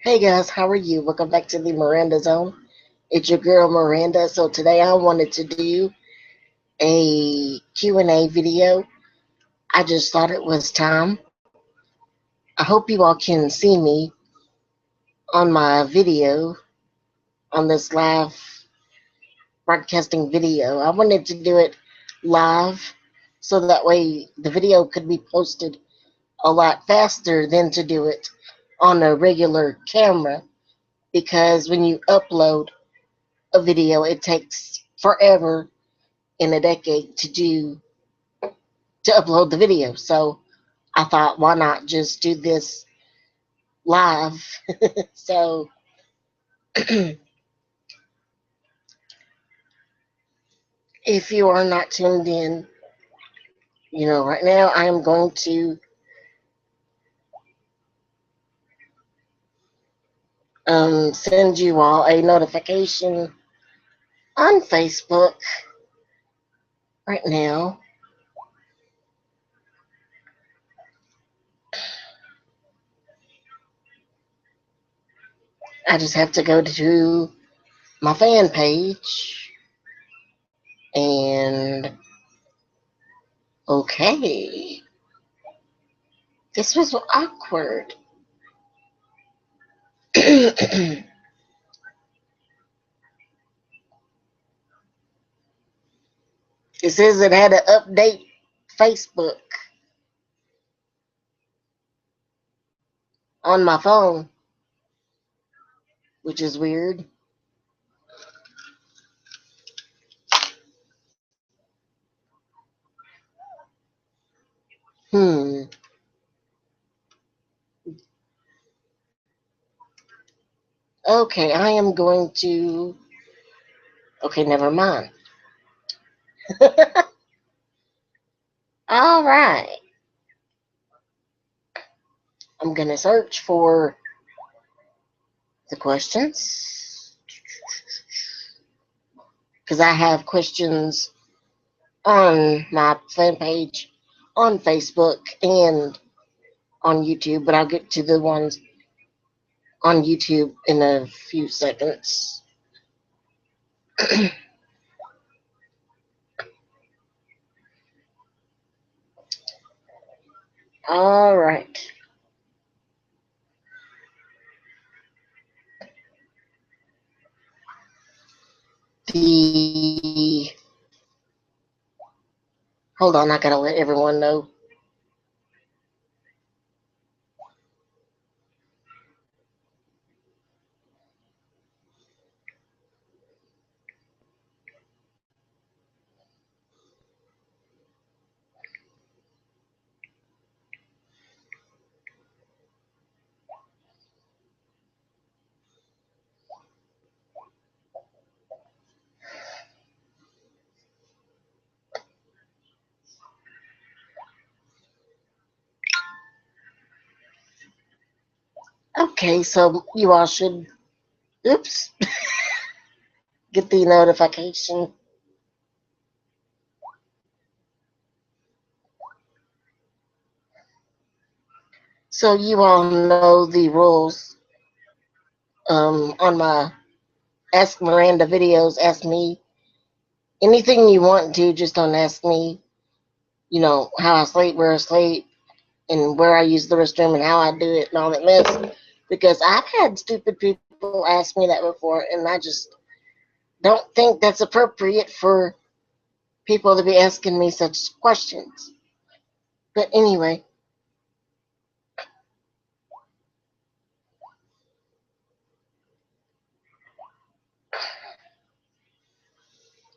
Hey guys, how are you? Welcome back to the Miranda Zone. It's your girl Miranda. So today I wanted to do a Q&A video. I just thought it was time. I hope you all can see me on my video, on this live broadcasting video. I wanted to do it live so that way the video could be posted a lot faster than to do it on a regular camera, because when you upload a video, it takes forever in a decade to upload the video. So I thought, why not just do this live? So if you are not tuned in, right now I am going to send you all a notification on Facebook right now. I just have to go to my fan page and okay. This was awkward. It says it had to update Facebook on my phone, which is weird. Hmm. Okay, I am going to. Okay, never mind. All right. I'm going to search for the questions because I have questions on my fan page on Facebook and on YouTube, but I'll get to the ones on YouTube in a few seconds. All right. The Hold on, I gotta let everyone know. Okay, so you all should, oops, get the notification. So you all know the rules on my Ask Miranda videos. Ask me anything you want to, just don't ask me, how I sleep, where I sleep, and where I use the restroom and how I do it and all that mess. Because I've had stupid people ask me that before, and I just don't think that's appropriate for people to be asking me such questions. But anyway,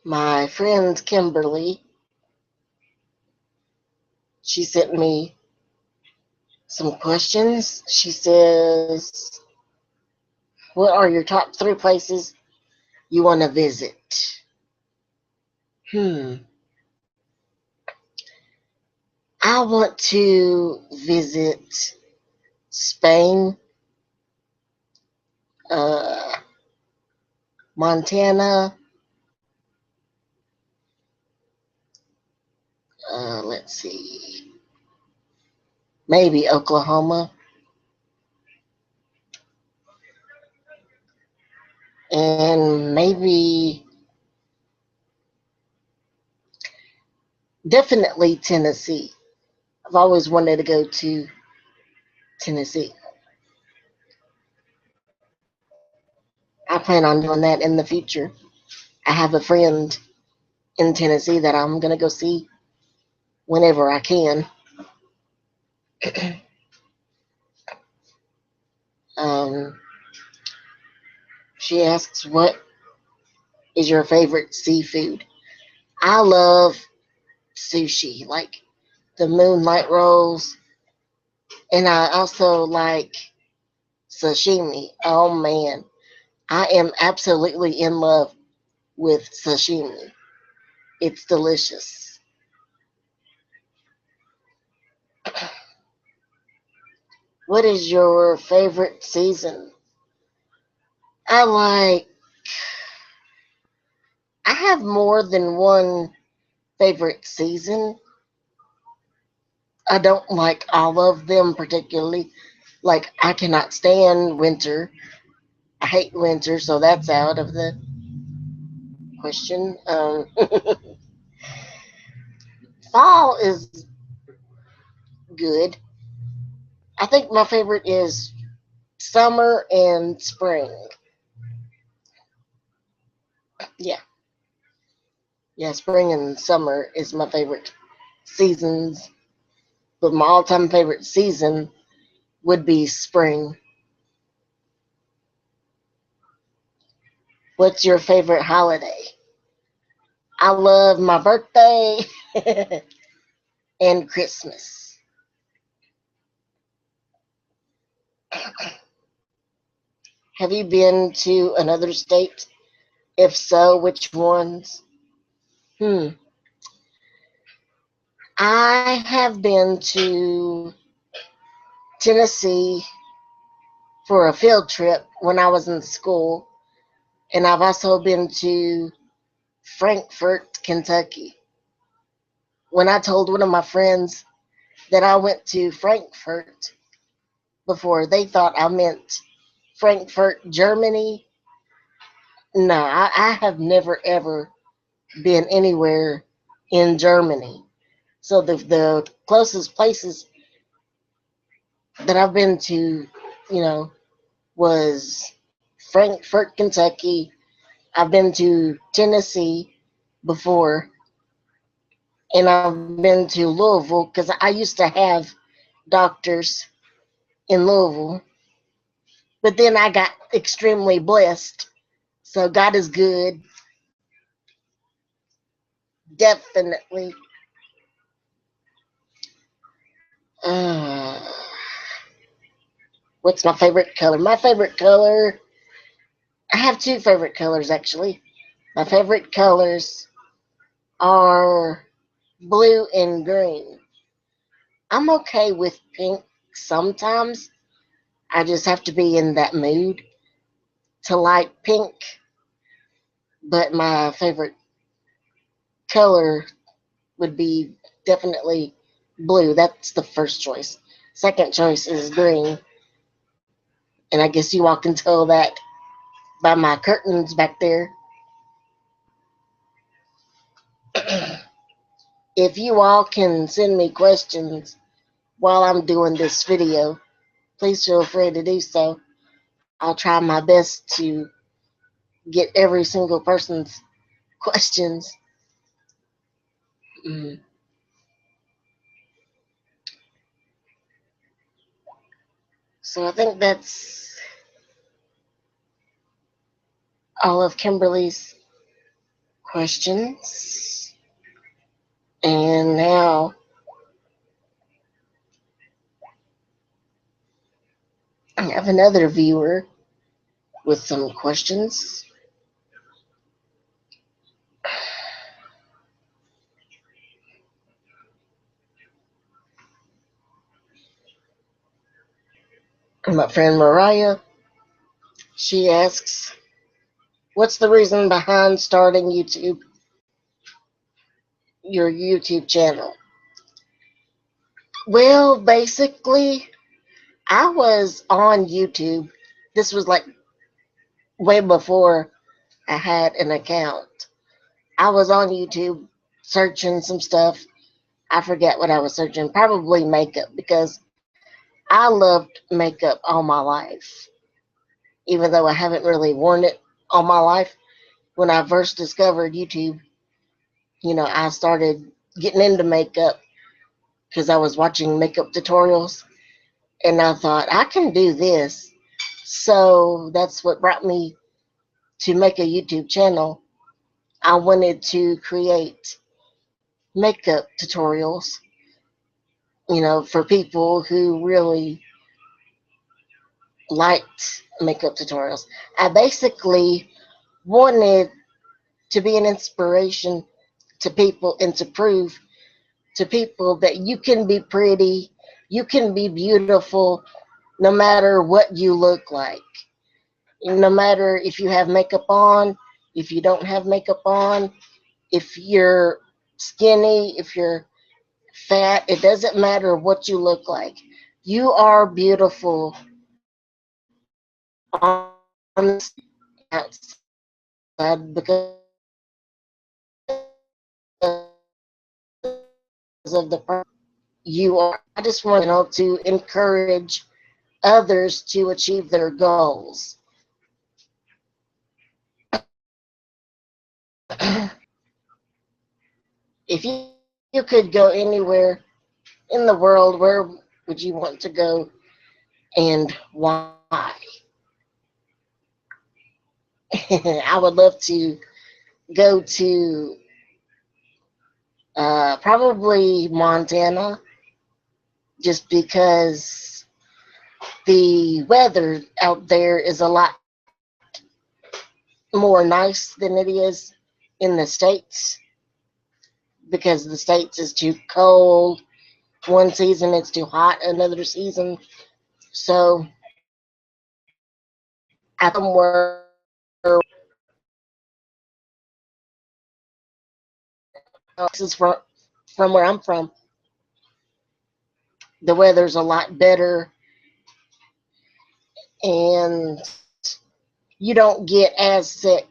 my friend Kimberly, she sent me some questions. She says, what are your top 3 places you want to visit? Hmm. I want to visit Spain, uh, Montana, let's see, maybe Oklahoma, and maybe definitely Tennessee. I've always wanted to go to Tennessee. I plan on doing that in the future. I have a friend in Tennessee that I'm going to go see whenever I can. Um, she asks, what is your favorite seafood? I love sushi, like the moonlight rolls, and I also like sashimi. Oh man, I am absolutely in love with sashimi. It's delicious. What is your favorite season? I like, I have more than one favorite season. I don't like all of them particularly. Like, I cannot stand winter. I hate winter, so that's out of the question. Fall is good. I think my favorite is summer and spring. Yeah, yeah, spring and summer is my favorite seasons. But my all-time favorite season would be spring. What's your favorite holiday? I love my birthday and Christmas. Have you been to another state? If so, which ones? Hmm. I have been to Tennessee for a field trip when I was in school, and I've also been to Frankfort, Kentucky. When I told one of my friends that I went to Frankfurt before, they thought I meant Frankfurt, Germany. No, I have never ever been anywhere in Germany. So the closest places that I've been to, you know, was Frankfort, Kentucky. I've been to Tennessee before, and I've been to Louisville because I used to have doctors in Louisville. But then I got extremely blessed. So God is good, definitely. Uh, what's my favorite color? My favorite color, I have two favorite colors actually. My favorite colors are blue and green. I'm okay with pink sometimes. I just have to be in that mood to like pink. But my favorite color would be definitely blue. That's the first choice. Second choice is green. And I guess you all can tell that by my curtains back there. If you all can send me questions while I'm doing this video, please feel free to do so. I'll try my best to get every single person's questions. Mm. So I think that's all of Kimberly's questions. And now I have another viewer with some questions. My friend Mariah, she asks, what's the reason behind starting your YouTube channel? Well, basically, I was on YouTube. This was like way before I had an account. I was on YouTube searching some stuff. I forget what I was searching. Probably makeup because I loved makeup all my life. Even though I haven't really worn it all my life. When I first discovered YouTube, I started getting into makeup because I was watching makeup tutorials and I thought, I can do this. So that's what brought me to make a YouTube channel. I wanted to create makeup tutorials, for people who really liked makeup tutorials. I basically wanted to be an inspiration to people and to prove to people that you can be pretty, you can be beautiful no matter what you look like. No matter if you have makeup on, if you don't have makeup on, if you're skinny, if you're fat, it doesn't matter what you look like. You are beautiful on the inside and outside because of the person you are. I just want to to encourage others to achieve their goals. If you could go anywhere in the world, where would you want to go and why? I would love to go to probably Montana just because the weather out there is a lot more nice than it is in the States because the States is too cold. One season it's too hot, another season. So I thought somewhere this is from where I'm from, the weather's a lot better and you don't get as sick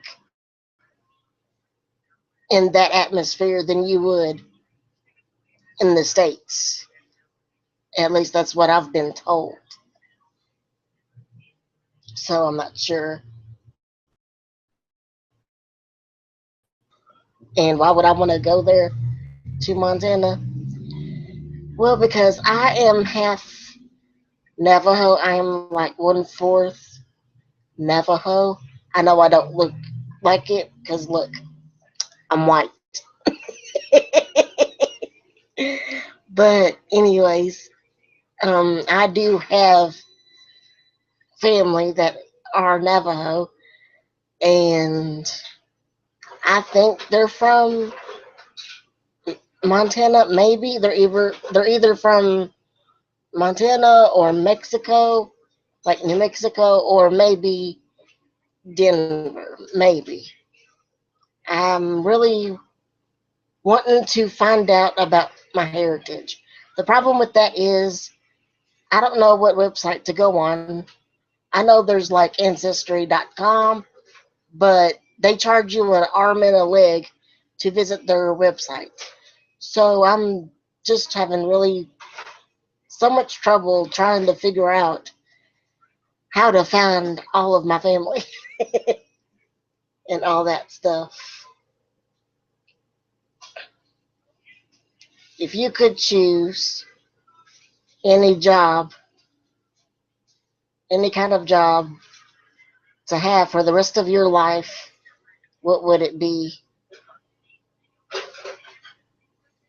in that atmosphere than you would in the States. At least that's what I've been told. So I'm not sure. And why would I want to go there to Montana? Well, because I am half Navajo. I am like 1/4 Navajo. I know I don't look like it because look, I'm white. But anyways, I do have family that are Navajo, and I think they're from Montana. Maybe they're either from Montana or Mexico, like New Mexico, or maybe Denver. Maybe. I'm really wanting to find out about my heritage. The problem with that is I don't know what website to go on. I know there's like ancestry.com, but they charge you an arm and a leg to visit their website. So I'm just having really so much trouble trying to figure out how to find all of my family and all that stuff. If you could choose any job, any kind of job to have for the rest of your life, what would it be?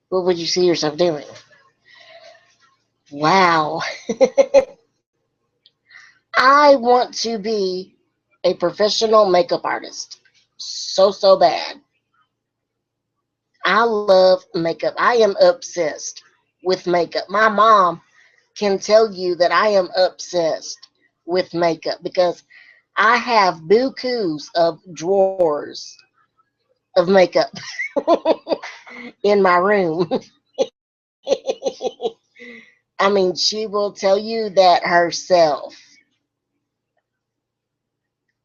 What would you see yourself doing? Wow. I want to be a professional makeup artist. So, so bad. I love makeup. I am obsessed with makeup. My mom can tell you that I am obsessed with makeup because I have bukus of drawers of makeup in my room. I mean, she will tell you that herself.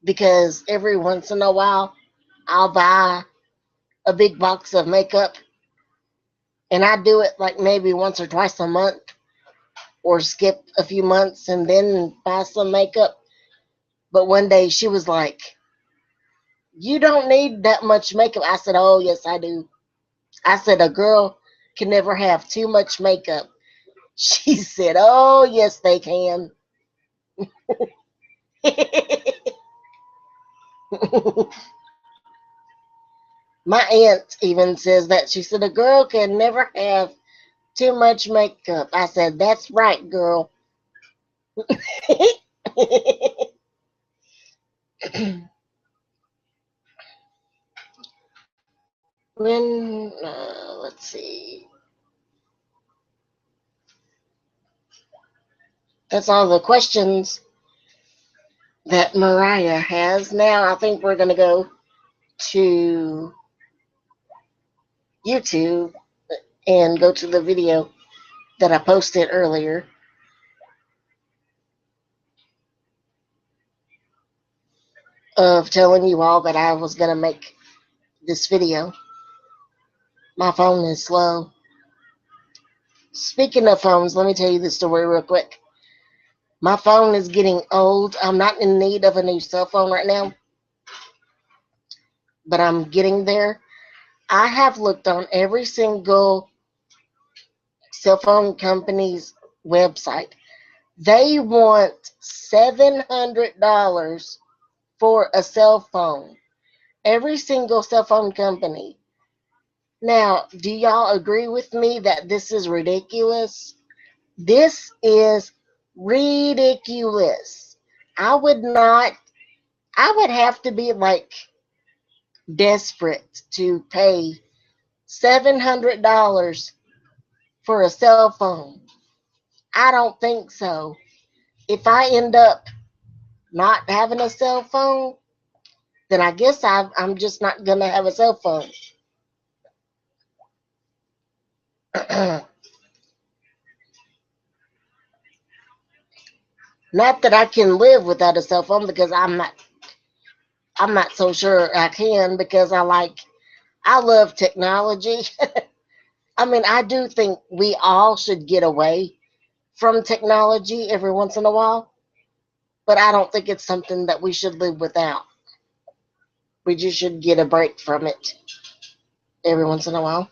because every once in a while I'll buy a big box of makeup, and I do it like maybe once or twice a month, or skip a few months and then buy some makeup. But one day she was like, "You don't need that much makeup." I said, "Oh, yes, I do." I said, "A girl can never have too much makeup." She said, "Oh, yes, they can." My aunt even says that. She said, "A girl can never have too much makeup." I said, "That's right, girl." Let's see. That's all the questions that Mariah has. Now I think we're going to go to YouTube and go to the video that I posted earlier of telling you all that I was going to make this video. My phone is slow. Speaking of phones, let me tell you the story real quick. My phone is getting old. I'm not in need of a new cell phone right now, but I'm getting there. I have looked on every single cell phone company's website. They want $700 for a cell phone. Every single cell phone company. Now, do y'all agree with me that this is ridiculous? This is ridiculous. I would not, I would have to be like desperate to pay $700 for a cell phone. I don't think so. If I end up not having a cell phone, then I guess I'm just not going to have a cell phone. Not that I can live without a cell phone, because I'm not so sure I can, because I love technology. I mean, I do think we all should get away from technology every once in a while, but I don't think it's something that we should live without. We just should get a break from it every once in a while.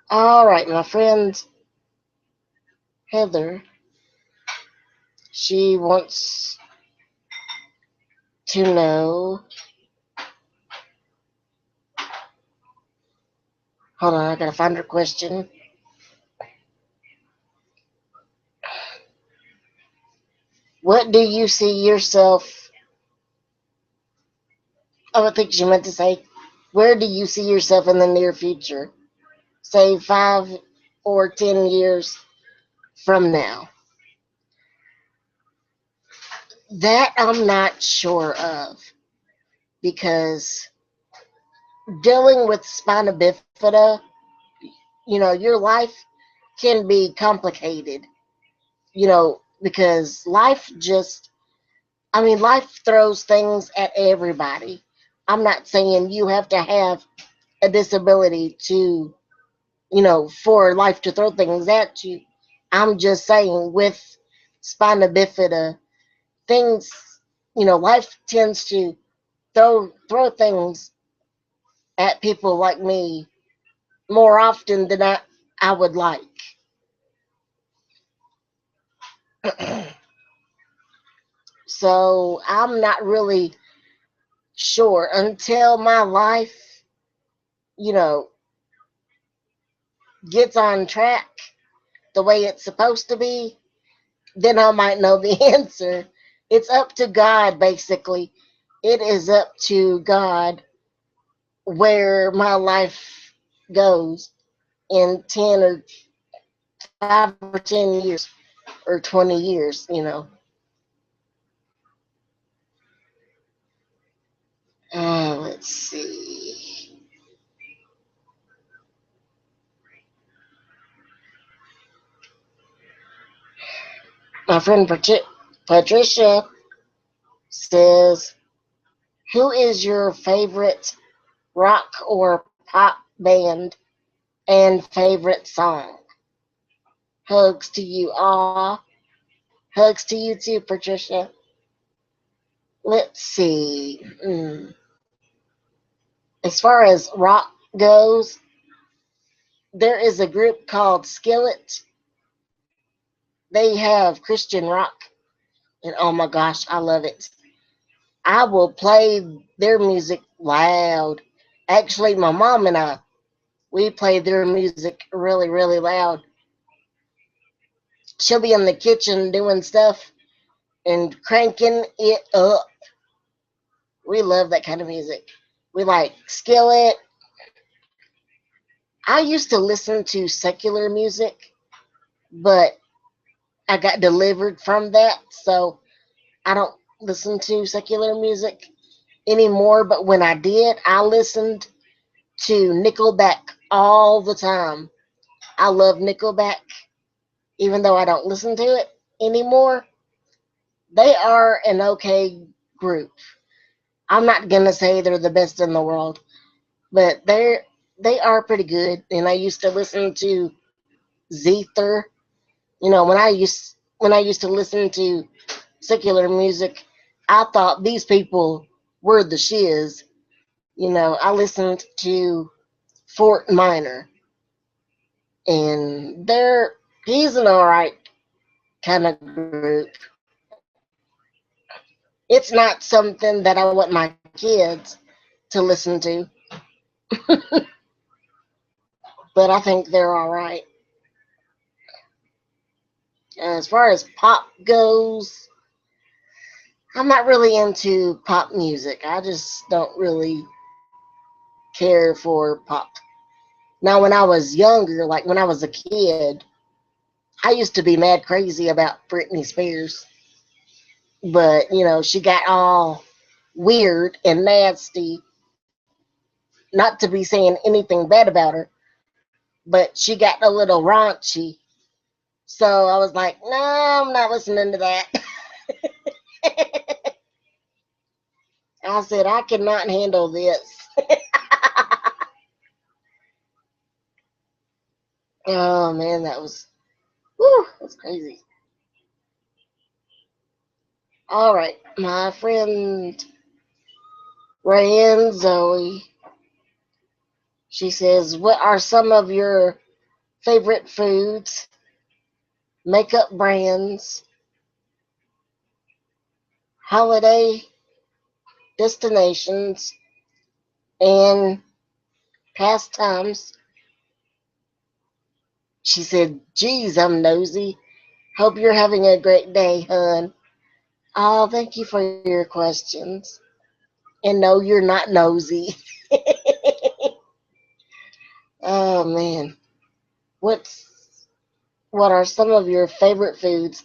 All right, my friend Heather, she wants to know. Hold on, I gotta find her question. What do you see yourself? Oh, I think she meant to say, where do you see yourself in the near future? Say 5 or 10 years from now. That I'm not sure of, because dealing with spina bifida, your life can be complicated, because life throws things at everybody. I'm not saying you have to have a disability for life to throw things at you. I'm just saying with spina bifida, things, life tends to throw things at people like me more often than I would like. So I'm not really sure until my life, you know, gets on track the way it's supposed to be, then I might know the answer. It's up to God, basically. It is up to God where my life goes in 10 or 5 or 10 years or 20 years. Let's see. My friend Patricia says, "Who is your favorite rock or pop band and favorite song?" Hugs to you all. Hugs to you too, Patricia. Let's see. As far as rock goes, there is a group called Skillet. They have Christian rock, and oh my gosh, I love it. I will play their music loud. Actually, my mom and I, we play their music really, really loud. She'll be in the kitchen doing stuff and cranking it up. We love that kind of music. We like Skillet. I used to listen to secular music, but I got delivered from that, so I don't listen to secular music anymore. But when I did, I listened to Nickelback all the time. I love Nickelback, even though I don't listen to it anymore. They are an okay group. I'm not gonna say they're the best in the world, but they are pretty good. And I used to listen to Zether. You know, when I used to listen to secular music, I thought these people were the shiz. You know, I listened to Fort Minor, and he's an alright kind of group. It's not something that I want my kids to listen to, but I think they're alright. As far as pop goes, I'm not really into pop music. I just don't really care for pop. Now, when I was younger, like when I was a kid, I used to be mad crazy about Britney Spears. But, you know, she got all weird and nasty. Not to be saying anything bad about her, but she got a little raunchy. So I was like, no, I'm not listening to that. I said, I cannot handle this. Oh, man, that's crazy. All right, my friend Rayanne Zoe, she says, what are some of your favorite foods, makeup brands, holiday destinations, and pastimes? She said, geez, I'm nosy. Hope you're having a great day, hun. Oh, thank you for your questions. And no, you're not nosy. Oh, man. What's what are some of your favorite foods?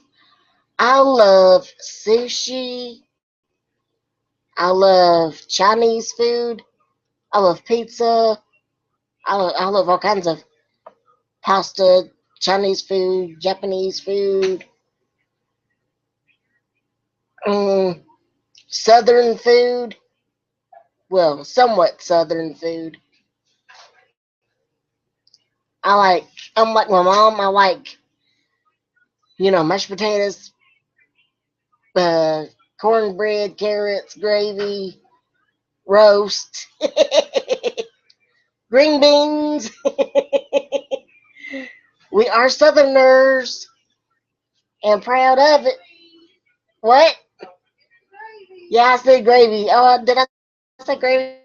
I love sushi. I love Chinese food. I love pizza. I love all kinds of pasta, Chinese food, Japanese food, mm, Southern food. Well, somewhat Southern food. I like. I'm like my mom. I like mashed potatoes, uh, cornbread, carrots, gravy, roast, green beans. We are Southerners and proud of it. What? Yeah, I said gravy. Oh, did I say gravy?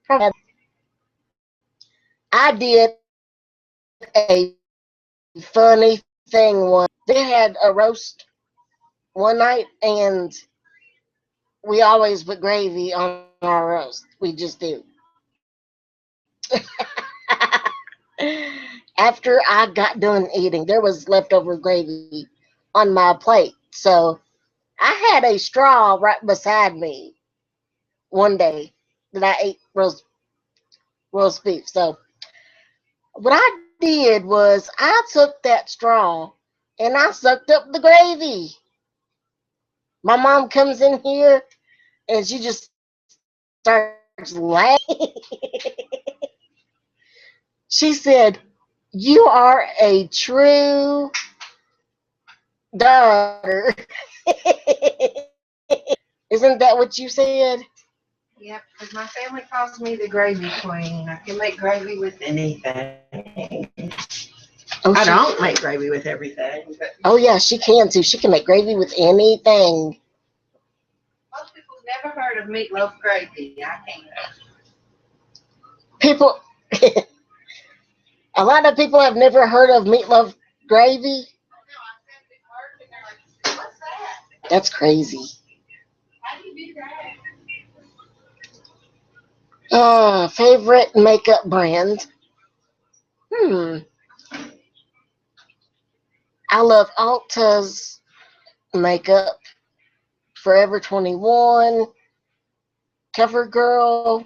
Probably not. I did a funny thing once. They had a roast one night, and we always put gravy on our roast. We just do. After I got done eating, there was leftover gravy on my plate. So I had a straw right beside me one day that I ate roast beef. So what I did was I took that straw and I sucked up the gravy. My mom comes in here and she just starts laughing. She said, "You are a true daughter." Isn't that what you said? Yep, because my family calls me the gravy queen. I can make gravy with anything. I don't Oh, make she. gravy with everything, but Oh yeah, she can too. She can make gravy with anything. most people have never heard of meatloaf gravy. I can't. People, a lot of people have never heard of meatloaf gravy. No, I said the word and they're like, what's that? That's crazy. How do you do that? Favorite makeup brand? Hmm. I love Ulta's makeup, Forever 21, CoverGirl,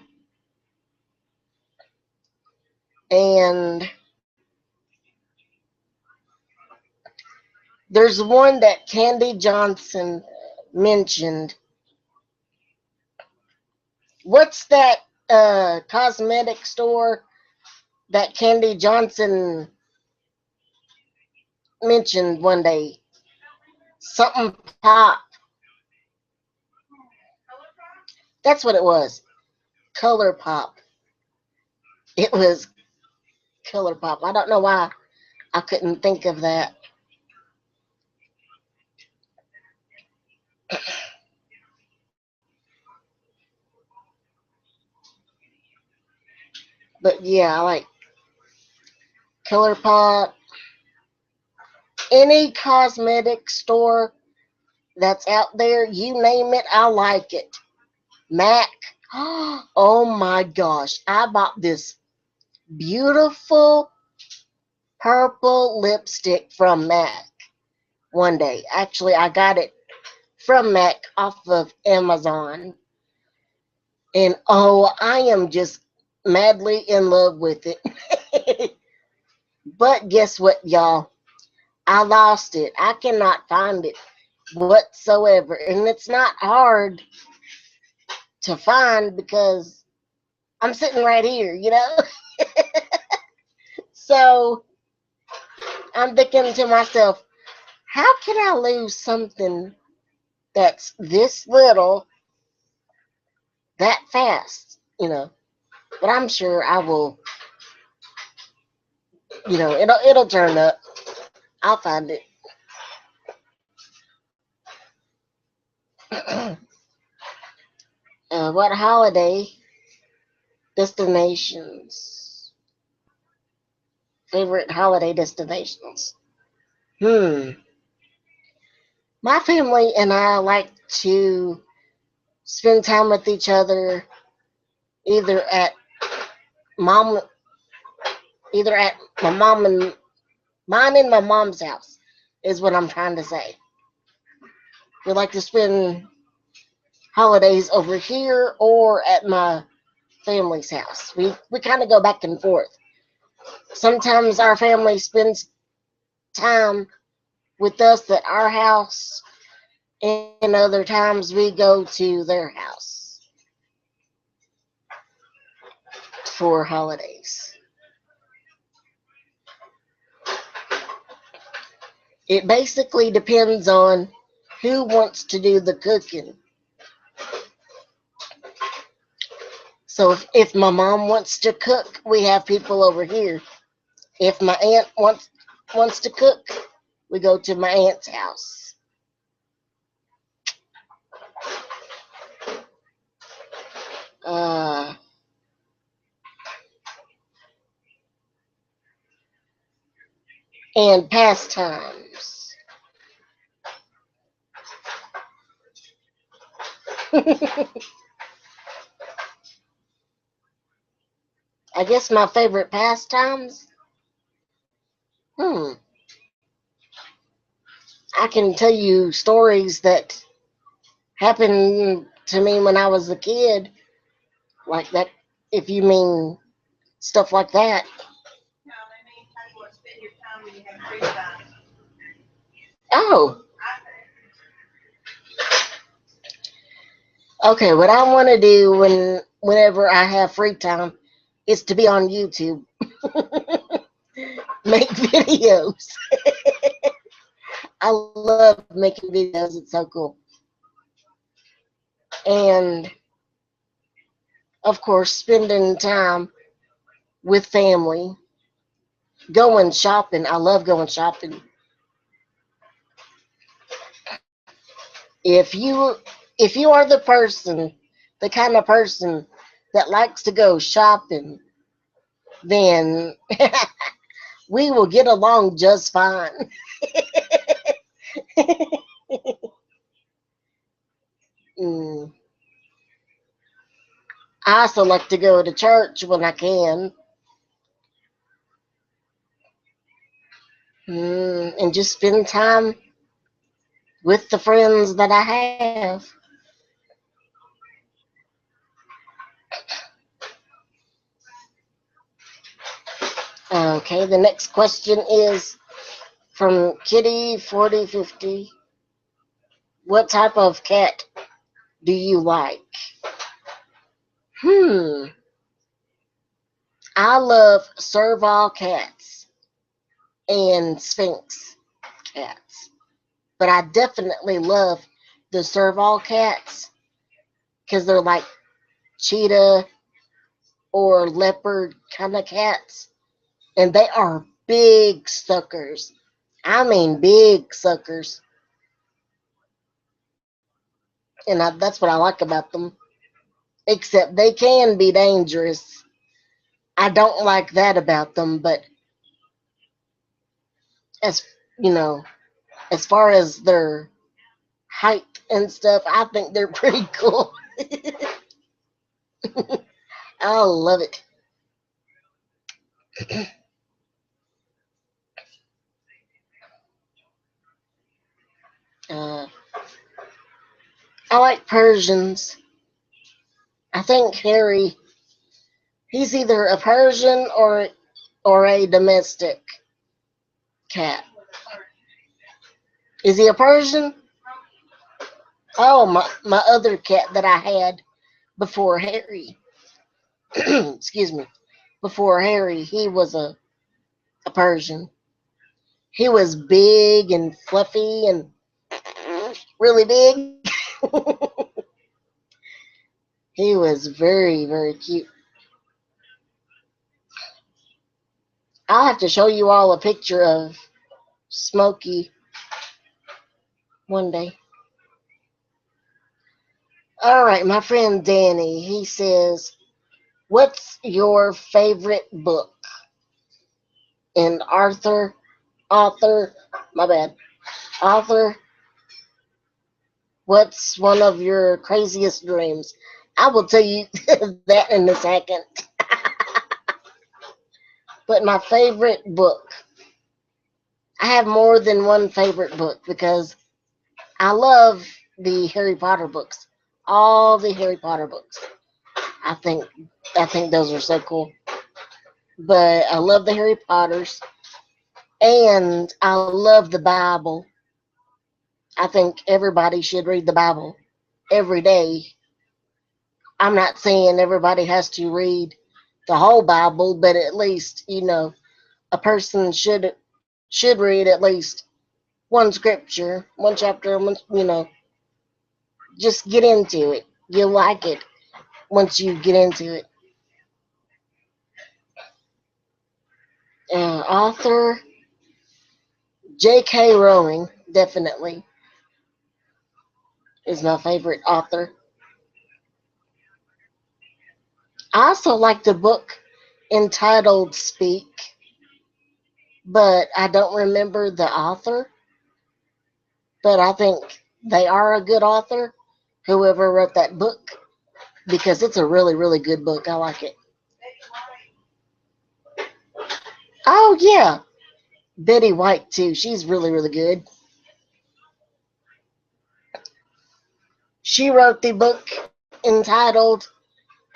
and there's one that Candy Johnson mentioned. What's that cosmetic store that Candy Johnson mentioned one day? Something Pop. That's what it was. Color Pop. It was Color Pop. I don't know why I couldn't think of that. But yeah, I like Color Pop. Any cosmetic store that's out there, you name it, I like it. MAC. Oh my gosh. I bought this beautiful purple lipstick from MAC one day. Actually, I got it from MAC off of Amazon. And oh, I am just madly in love with it. But guess what, y'all? I lost it. I cannot find it whatsoever. And it's not hard to find because I'm sitting right here, you know? So I'm thinking to myself, how can I lose something that's this little that fast? But I'm sure I will, it'll turn up. I'll find it. What holiday destinations? Favorite holiday destinations? Hmm. My family and I like to spend time with each other either at mom either at my mom and mine and my mom's house is what I'm trying to say. We like to spend holidays over here or at my family's house. We kind of go back and forth. Sometimes our family spends time with us at our house, and other times we go to their house for holidays. It basically depends on who wants to do the cooking. So if my mom wants to cook, we have people over here. If my aunt wants to cook, we go to my aunt's house. Uh, and pastimes. I guess my favorite pastimes. Hmm. I can tell you stories that happened to me when I was a kid, like that. If you mean stuff like that. No, they mean how you want to spend your time when you have free time. Oh, okay. What I want to do whenever I have free time is to be on YouTube, make videos. I love making videos. It's so cool. And of course, spending time with family, going shopping. I love going shopping. If you if you are the kind of person that likes to go shopping, then we will get along just fine. Mm. I also like to go to church when I can, and just spend time with the friends that I have. Okay, the next question is from Kitty4050. What type of cat do you like? Hmm, I love serval cats and Sphinx cats, but I definitely love the serval cats because they're like cheetah or leopard kind of cats, and they are big suckers. I mean, big suckers, and that's what I like about them. Except they can be dangerous. I don't like that about them, but as you know, as far as their height and stuff, I think they're pretty cool. I love it. Uh, I like Persians. I think Harry, he's either a Persian or a domestic cat. Is he a Persian? Oh, my other cat that I had before Harry. Excuse me. Before Harry, he was a Persian. He was big and fluffy and really big. He was very, very cute. I'll have to show you all a picture of Smokey one day. All right, my friend Danny, he says, what's your favorite book? And author, my bad, author, what's one of your craziest dreams? I will tell you that in a second. But my favorite book, I have more than one favorite book because I love the Harry Potter books. All the Harry Potter books. I think I think those are so cool. But I love the Harry Potters and I love the Bible. I think everybody should read the Bible every day. I'm not saying everybody has to read the whole Bible, but at least, a person should read at least one scripture, one chapter, just get into it. You'll like it once you get into it. Author J.K. Rowling definitely is my favorite author. I also like the book entitled Speak, but I don't remember the author. But I think they are a good author, whoever wrote that book, because it's a really, really good book. I like it. Oh, yeah. Betty White, too. She's really, really good. She wrote the book entitled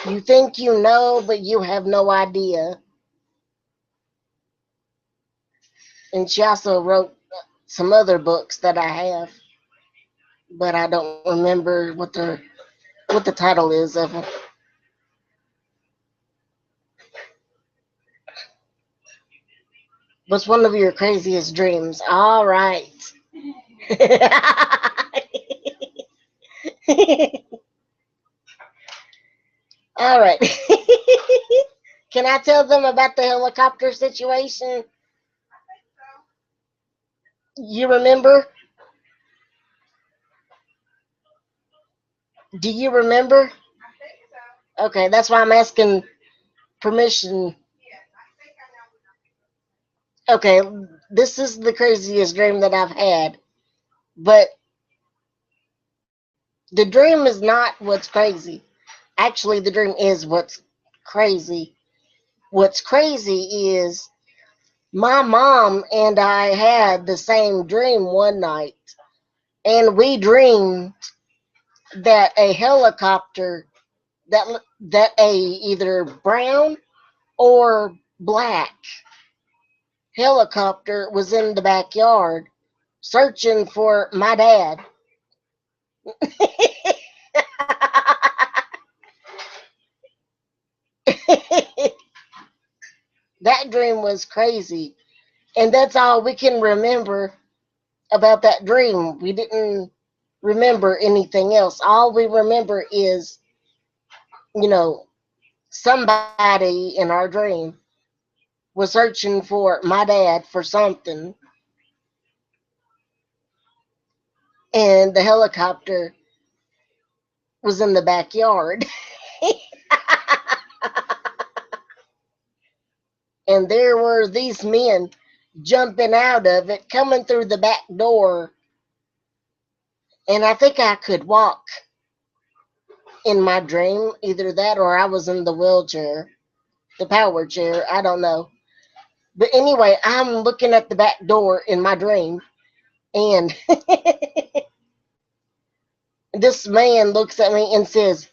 You Think You Know, but You Have No Idea. And she also wrote some other books that I have, but I don't remember what the title is of them. What's one of your craziest dreams? All right. All right. Can I tell them about the helicopter situation? You remember? Do you remember? Okay, that's why I'm asking permission. Okay, this is the craziest dream that I've had, but the dream is not what's crazy. Actually, the dream is what's crazy. What's crazy is my mom and I had the same dream one night, and we dreamed that a helicopter that a either brown or black helicopter was in the backyard searching for my dad. That dream was crazy. And that's all we can remember about that dream. We didn't remember anything else. All we remember is, you know, somebody in our dream was searching for my dad for something, and the helicopter was in the backyard. And there were these men jumping out of it, coming through the back door. And I think I could walk in my dream, either that or I was in the wheelchair, the power chair, I don't know. But anyway, I'm looking at the back door in my dream, and this man looks at me and says,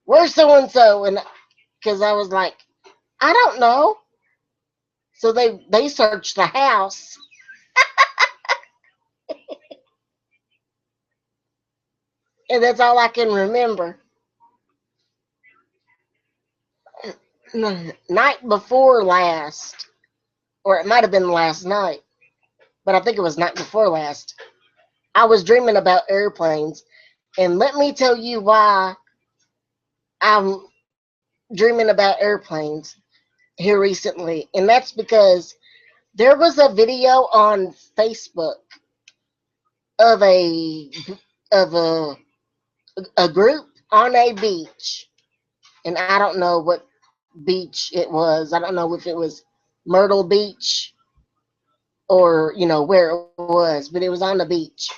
"Where's so and so?" And because I was like, "I don't know." So they searched the house, and that's all I can remember. Night before last, or it might have been last night, but I think it was night before last. I was dreaming about airplanes, and let me tell you why I'm dreaming about airplanes here recently, and that's because there was a video on Facebook of a group on a beach, and I don't know what beach it was. I don't know if it was Myrtle Beach or where it was, but it was on the beach.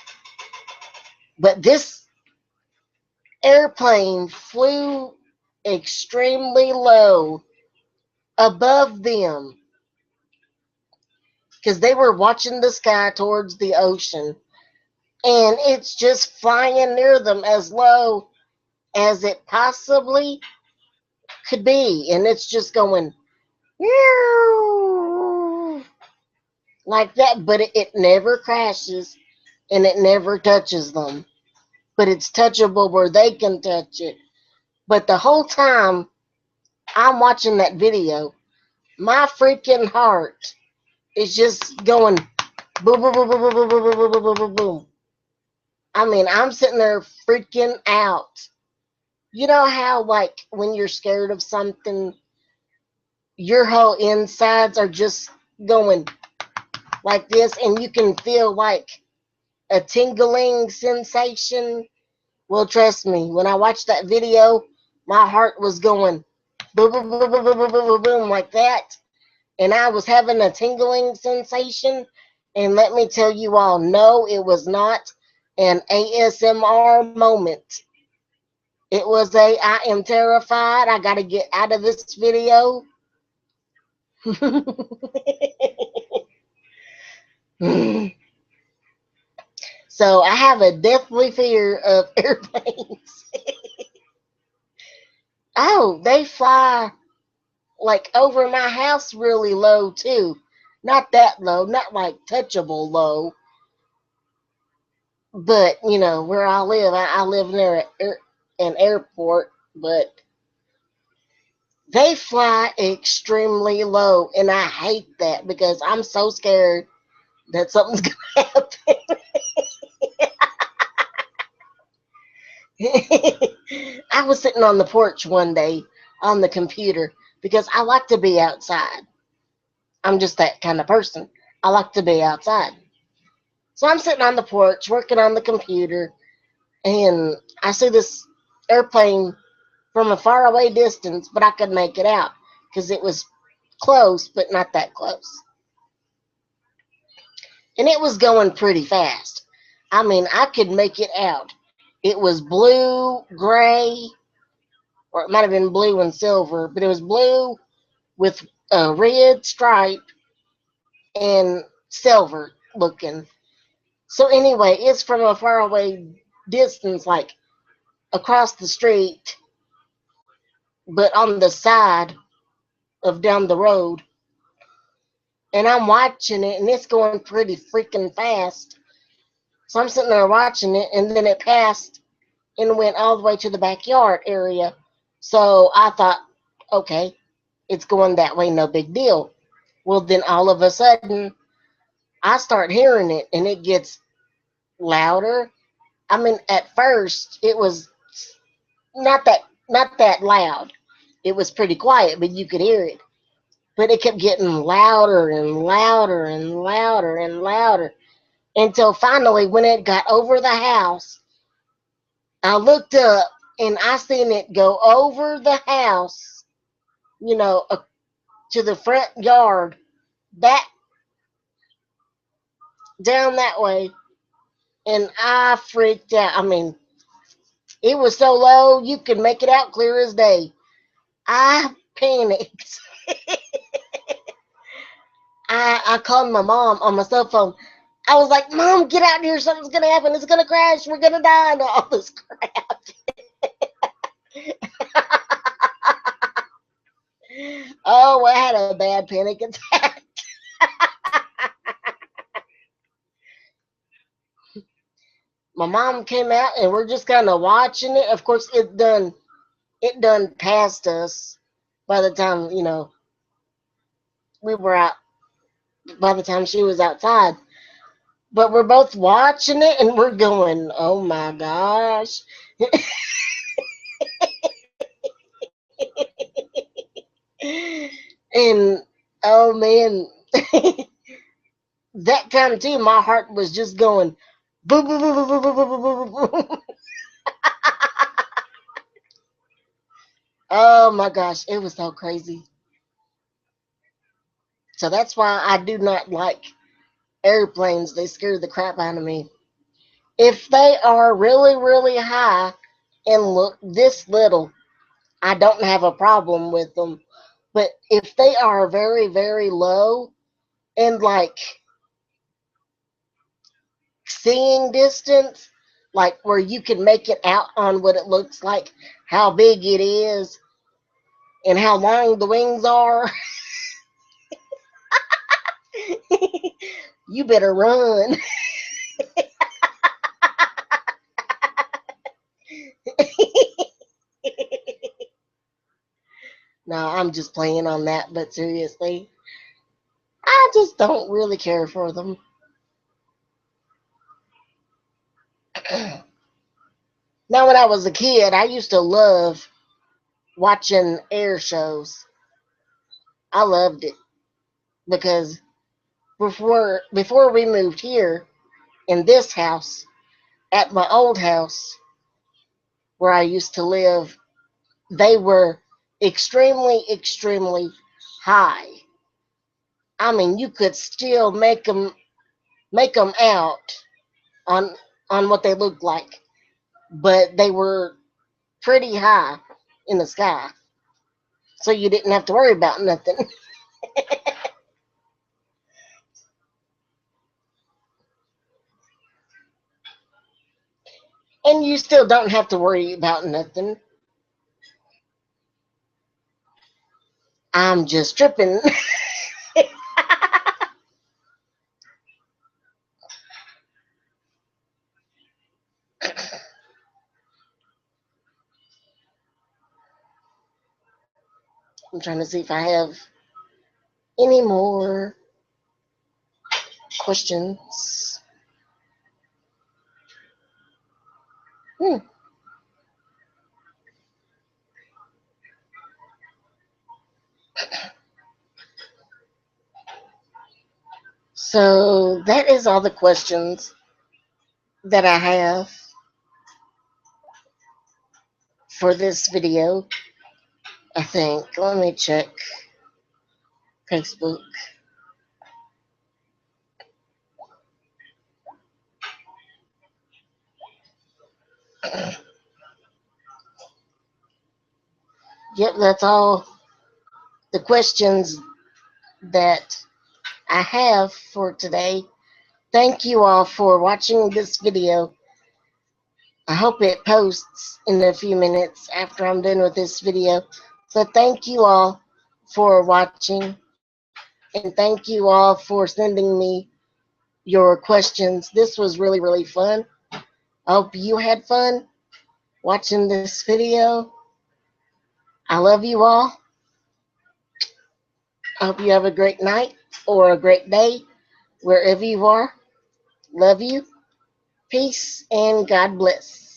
But this airplane flew extremely low above them because they were watching the sky towards the ocean, and it's just flying near them as low as it possibly could be, and it's just going like that, but it never crashes and it never touches them, but it's touchable where they can touch it. But the whole time I'm watching that video, my freaking heart is just going boom, boom, boom, boom, boom, boom, boom, boom, boom, boom, boom, boom. I mean, I'm sitting there freaking out. You know how, like, when you're scared of something, your whole insides are just going like this, and you can feel like a tingling sensation? Well, trust me, when I watched that video, my heart was going boom, boom, boom, boom, boom, boom, boom, boom, boom, like that. And I was having a tingling sensation. And let me tell you all, no, it was not an ASMR moment. It was I am terrified. I got to get out of this video. So I have a deathly fear of airplanes. Oh, they fly like over my house really low too. Not that low, not like touchable low, but where I live, I live near an airport, but they fly extremely low, and I hate that because I'm so scared that something's gonna happen. I was sitting on the porch one day on the computer because I like to be outside. I'm just that kind of person. I like to be outside. So I'm sitting on the porch working on the computer, and I see this airplane from a faraway distance, but I could make it out because it was close, but not that close. And it was going pretty fast. I mean, I could make it out. It was blue, gray, or it might have been blue and silver, but it was blue with a red stripe and silver looking. So anyway, it's from a faraway distance, like across the street, but on the side of down the road. And I'm watching it, and it's going pretty freaking fast. So I'm sitting there watching it, and then it passed and went all the way to the backyard area. So I thought, okay, it's going that way, no big deal. Well, then all of a sudden, I start hearing it, and it gets louder. I mean, at first, it was not that loud. It was pretty quiet, but you could hear it. But it kept getting louder and louder and louder and louder until finally, when it got over the house, I looked up and I seen it go over the house, you know, uh, to the front yard, back down that way, and I freaked out. I mean, it was so low you could make it out clear as day. I panicked. I called my mom on my cell phone. I was like, "Mom, get out here! Something's gonna happen. It's gonna crash. We're gonna die!" And all this crap. Oh, I had a bad panic attack. My mom came out, and we're just kind of watching it. Of course, it done passed us by the time we were out. By the time she was outside, but we're both watching it, and we're going, "Oh my gosh!" And oh man, that time too, my heart was just going boom, boom, boom, boom, boom, boom, boom, boom, boom. Oh my gosh, it was so crazy. So that's why I do not like airplanes. They scare the crap out of me. If they are really, really high and look this little, I don't have a problem with them. But if they are very, very low and like seeing distance, like where you can make it out on what it looks like, how big it is, and how long the wings are, you better run. No, I'm just playing on that, but seriously, I just don't really care for them. Now, when I was a kid, I used to love watching air shows. I loved it because before we moved here in this house, at my old house where I used to live, they were extremely, extremely high. I mean, you could still make them out on what they looked like, but they were pretty high in the sky, so you didn't have to worry about nothing. And you still don't have to worry about nothing. I'm just tripping. trying to see if I have any more questions. Hmm. So that is all the questions that I have for this video. I think. Let me check Facebook. Yep, that's all the questions that I have for today. Thank you all for watching this video. I hope it posts in a few minutes after I'm done with this video. So thank you all for watching, and thank you all for sending me your questions. This was really, really fun. I hope you had fun watching this video. I love you all. I hope you have a great night or a great day wherever you are. Love you. Peace and God bless.